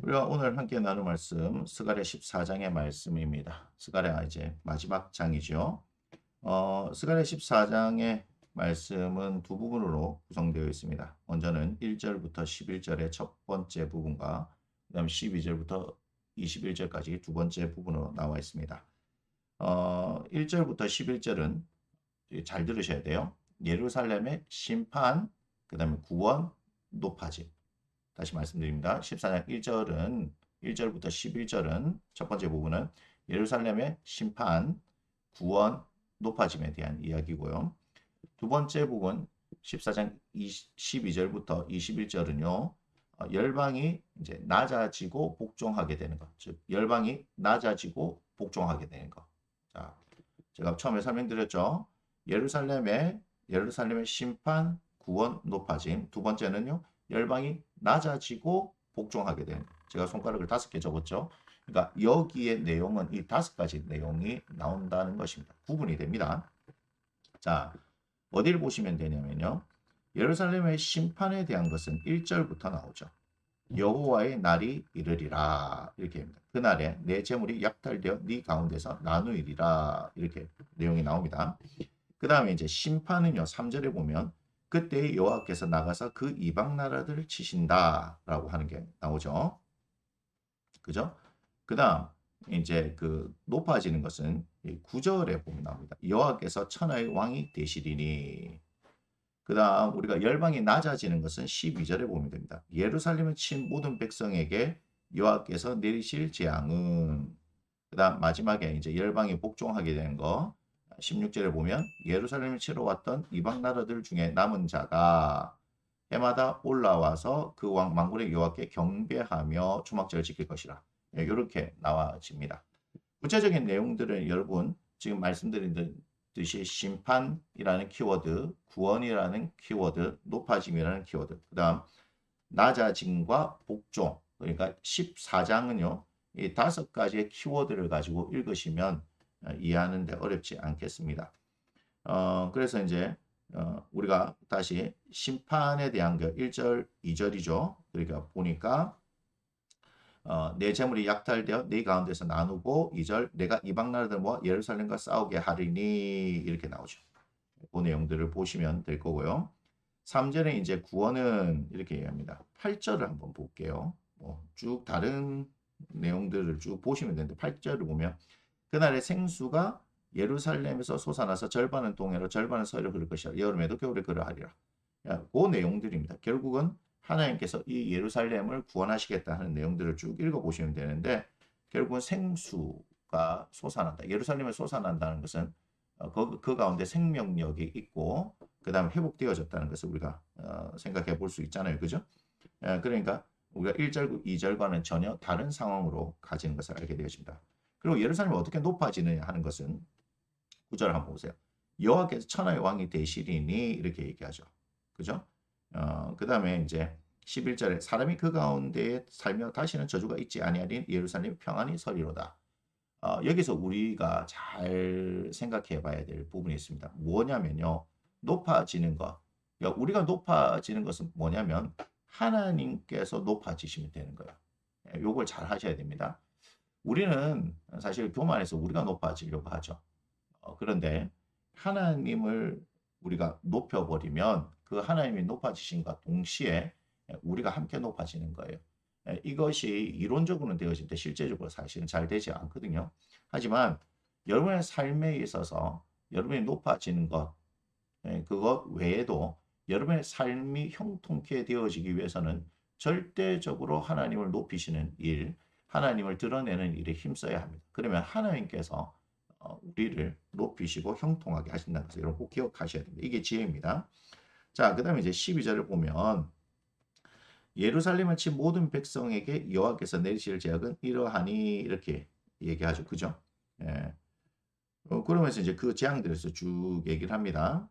우리가 오늘 함께 나눌 말씀 스가랴 14장의 말씀입니다. 스가랴 이제 마지막 장이죠. 스가랴 14장의 말씀은 두 부분으로 구성되어 있습니다. 먼저는 1절부터 11절의 첫 번째 부분과 그다음 12절부터 21절까지 두 번째 부분으로 나와 있습니다. 1절부터 11절은 잘 들으셔야 돼요. 예루살렘의 심판, 그다음에 구원, 높아짐. 다시 말씀드립니다. 14장 1절부터 11절은 첫 번째 부분은 예루살렘의 심판, 구원, 높아짐에 대한 이야기고요. 두 번째 부분 14장 12절부터 21절은요. 열방이 이제 낮아지고 복종하게 되는 것. 즉 열방이 낮아지고 복종하게 되는 것. 자, 제가 처음에 설명드렸죠. 예루살렘의 심판, 구원, 높아짐. 두 번째는요. 열방이 낮아지고 복종하게 되는. 제가 손가락을 5개 접었죠. 그러니까 여기의 내용은 이 5가지 내용이 나온다는 것입니다. 구분이 됩니다. 자, 어디를 보시면 되냐면요. 예루살렘의 심판에 대한 것은 1절부터 나오죠. 여호와의 날이 이르리라 이렇게 합니다. 그날에 내 재물이 약탈되어 네 가운데서 나누이리라 이렇게 내용이 나옵니다. 그 다음에 이제 심판은요. 3절에 보면 그때 여호와께서 나가서 그 이방 나라들을 치신다라고 하는 게 나오죠. 그죠? 그 다음 이제 그 높아지는 것은 9절에 보면 나옵니다. 여호와께서 천하의 왕이 되시리니. 그 다음 우리가 열방이 낮아지는 것은 12절에 보면 됩니다. 예루살렘을 친 모든 백성에게 여호와께서 내리실 재앙은. 그 다음 마지막에 이제 열방이 복종하게 되는 거 16절에 보면 예루살렘을 치러 왔던 이방 나라들 중에 남은 자가 해마다 올라와서 그 왕 만군의 여호와께 경배하며 초막절을 지킬 것이라. 이렇게 나와집니다. 구체적인 내용들은 여러분 지금 말씀드린 듯이 심판이라는 키워드, 구원이라는 키워드, 높아짐이라는 키워드, 그 다음 낮아짐과 복종, 그러니까 14장은요. 이 5가지의 키워드를 가지고 읽으시면 이해하는데 어렵지 않겠습니다. 그래서 이제 우리가 다시 심판에 대한 게 1절, 2절이죠. 그러니까 보니까 내 재물이 약탈되어 네 가운데서 나누고 2절 내가 이방 나라들 모아 예루살렘과 싸우게 하리니 이렇게 나오죠. 그 내용들을 보시면 될 거고요. 3절에 이제 구원은 이렇게 얘기합니다. 8절을 한번 볼게요. 쭉 다른 내용들을 쭉 보시면 되는데 8절을 보면 그날의 생수가 예루살렘에서 솟아나서 절반은 동해로 절반은 서해로 흐를 것이라. 여름에도 겨울에 그러하리라. 그 내용들입니다. 결국은 하나님께서 이 예루살렘을 구원하시겠다 하는 내용들을 쭉 읽어보시면 되는데 결국은 생수가 솟아난다. 예루살렘에 솟아난다는 것은 그 가운데 생명력이 있고 그 다음에 회복되어졌다는 것을 우리가 생각해 볼 수 있잖아요. 그죠? 그러니까 우리가 1절, 2절과는 전혀 다른 상황으로 가지는 것을 알게 되어집니다. 그리고 예루살렘이 어떻게 높아지느냐 하는 것은 9절 한번 보세요. 여호와께서 천하의 왕이 되시리니 이렇게 얘기하죠. 그죠? 그 다음에 이제 11절에 사람이 그 가운데에 살며 다시는 저주가 있지 아니하리니 예루살렘이 평안히 서리로다. 여기서 우리가 잘 생각해 봐야 될 부분이 있습니다. 뭐냐면요. 높아지는 것. 그러니까 우리가 높아지는 것은 뭐냐면 하나님께서 높아지시면 되는 거예요. 요걸 잘 하셔야 됩니다. 우리는 사실 교만해서 우리가 높아지려고 하죠. 그런데 하나님을 우리가 높여버리면 그 하나님이 높아지신과 동시에 우리가 함께 높아지는 거예요. 이것이 이론적으로는 되어질 때 실제적으로 사실은 잘 되지 않거든요. 하지만 여러분의 삶에 있어서 여러분이 높아지는 것, 그것 외에도 여러분의 삶이 형통케 되어지기 위해서는 절대적으로 하나님을 높이시는 일, 하나님을 드러내는 일에 힘써야 합니다. 그러면 하나님께서 우리를 높이시고 형통하게 하신다는 것을 여러분 꼭 기억하셔야 됩니다. 이게 지혜입니다. 자, 그 다음에 이제 12절을 보면 예루살렘을 친 모든 백성에게 여호와께서 내리실 재앙은 이러하니 이렇게 얘기하죠. 그죠? 예. 그러면서 이제 그 재앙들에서 쭉 얘기를 합니다.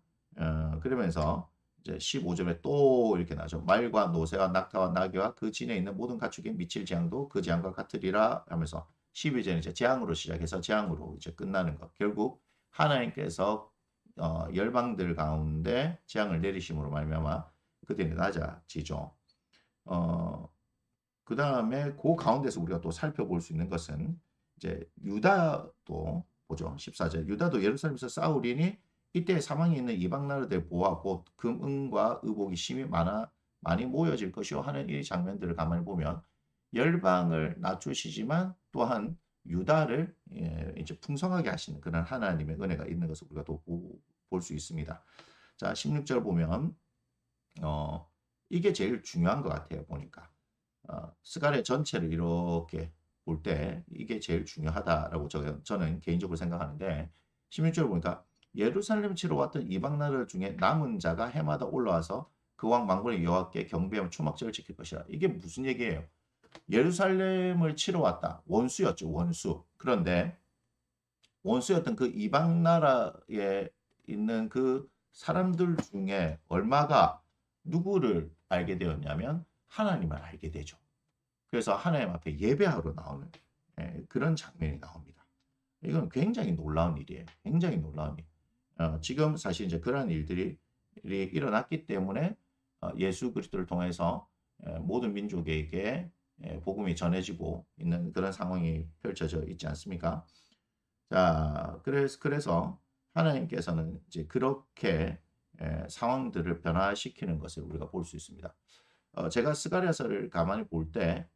그러면서 이제 15절에 또 이렇게 나죠. 말과 노새와 낙타와 나귀와 그 진에 있는 모든 가축에 미칠 재앙도 그 재앙과 같으리라 하면서 12절은 이제 재앙으로 시작해서 재앙으로 이제 끝나는 것. 결국 하나님께서 열방들 가운데 재앙을 내리심으로 말미암아 그들이 낮아지죠. 어, 그 다음에 그 가운데서 우리가 또 살펴볼 수 있는 것은 이제 유다도 보죠. 14절. 유다도 예루살렘에서 싸우리니 이때 사망에 있는 이방 나라들 보호하고 금은과 의복이 심히 많이 모여질 것이요 하는 이 장면들을 가만히 보면 열방을 낮추시지만 또한 유다를 이제 풍성하게 하시는 그런 하나님의 은혜가 있는 것을 우리가 또 볼 수 있습니다. 자, 16절 보면 이게 제일 중요한 것 같아요. 보니까 스가랴 전체를 이렇게 볼 때 이게 제일 중요하다라고 저는 개인적으로 생각하는데 16절 보니까 예루살렘 치러 왔던 이방 나라 중에 남은 자가 해마다 올라와서 그 왕 만군의 여호와께 경배하며 초막절을 지킬 것이라. 이게 무슨 얘기예요? 예루살렘을 치러 왔다. 원수였죠. 원수. 그런데 원수였던 그 이방 나라에 있는 그 사람들 중에 얼마가 누구를 알게 되었냐면 하나님을 알게 되죠. 그래서 하나님 앞에 예배하러 나오는 그런 장면이 나옵니다. 이건 굉장히 놀라운 일이에요. 굉장히 놀라운 일. 지금 사실 이제 그러한 일들이 일어났기 때문에 예수 그리스도를 통해서 모든 민족에게 복음이 전해지고 있는 그런 상황이 펼쳐져 있지 않습니까? 자, 그래서 하나님께서는 이제 그렇게 상황들을 변화시키는 것을 우리가 볼 수 있습니다. 제가 스가랴서를 가만히 볼 때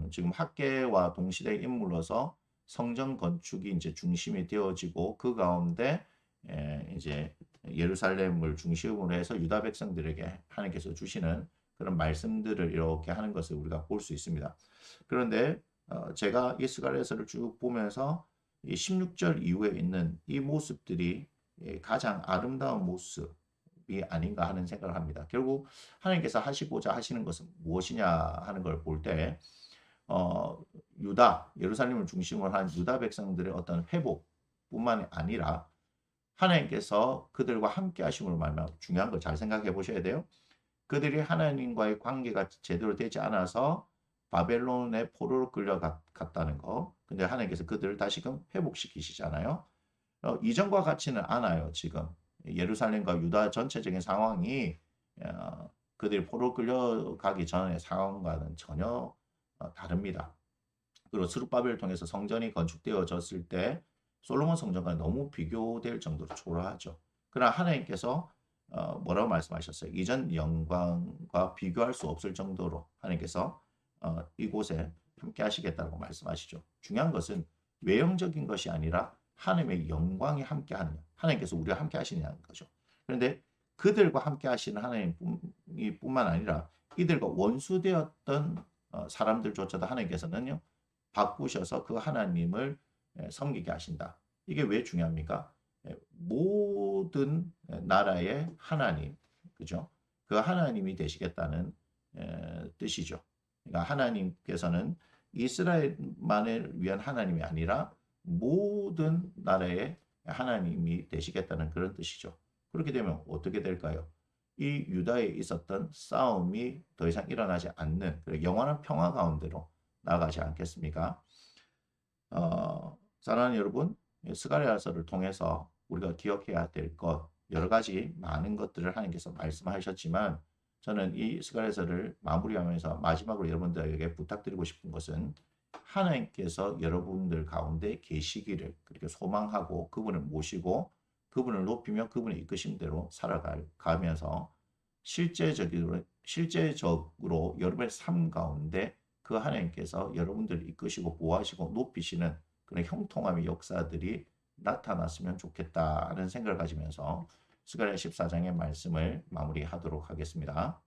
지금 학계와 동시대 인물로서 성전 건축이 이제 중심이 되어지고 그 가운데 이제 예루살렘을 중심으로 해서 유다 백성들에게 하나님께서 주시는 그런 말씀들을 이렇게 하는 것을 우리가 볼 수 있습니다. 그런데 제가 이 스가랴서를 쭉 보면서 이 16절 이후에 있는 이 모습들이 가장 아름다운 모습이 아닌가 하는 생각을 합니다. 결국 하나님께서 하시고자 하시는 것은 무엇이냐 하는 걸 볼 때 유다, 예루살렘을 중심으로 한 유다 백성들의 어떤 회복뿐만이 아니라 하나님께서 그들과 함께 하심으로 말미암아 중요한 걸 잘 생각해 보셔야 돼요. 그들이 하나님과의 관계가 제대로 되지 않아서 바벨론의 포로로 끌려갔다는 거. 근데 하나님께서 그들을 다시금 회복시키시잖아요. 이전과 같지는 않아요. 지금 예루살렘과 유다 전체적인 상황이 그들이 포로 끌려가기 전의 상황과는 전혀 다릅니다. 그리고 스룹바벨을 통해서 성전이 건축되어졌을 때 솔로몬 성전과 너무 비교될 정도로 초라하죠. 그러나 하나님께서 뭐라고 말씀하셨어요? 이전 영광과 비교할 수 없을 정도로 하나님께서 이곳에 함께 하시겠다고 말씀하시죠. 중요한 것은 외형적인 것이 아니라 하나님의 영광이 함께 하느냐. 하나님께서 우리와 함께 하시느냐는 거죠. 그런데 그들과 함께 하시는 하나님이 뿐만 아니라 이들과 원수되었던 사람들조차도 하나님께서는요. 바꾸셔서 그 하나님을 섬기게 하신다. 이게 왜 중요합니까? 모든 나라의 하나님, 그죠? 그 하나님이 되시겠다는 뜻이죠. 그러니까 하나님께서는 이스라엘만을 위한 하나님이 아니라 모든 나라의 하나님이 되시겠다는 그런 뜻이죠. 그렇게 되면 어떻게 될까요? 이 유다에 있었던 싸움이 더 이상 일어나지 않는 영원한 평화 가운데로 나아가지 않겠습니까? 사랑하는 여러분, 스가랴서를 통해서 우리가 기억해야 될 것 여러 가지 많은 것들을 하나님께서 말씀하셨지만 저는 이 스가랴서를 마무리하면서 마지막으로 여러분들에게 부탁드리고 싶은 것은 하나님께서 여러분들 가운데 계시기를 그렇게 소망하고 그분을 모시고 그분을 높이며 그분의 이끄심대로 살아가면서 실제적으로 여러분의 삶 가운데 그 하나님께서 여러분들을 이끄시고 보호하시고 높이시는 그런 형통함의 역사들이 나타났으면 좋겠다는 생각을 가지면서 스가랴 14장의 말씀을 마무리하도록 하겠습니다.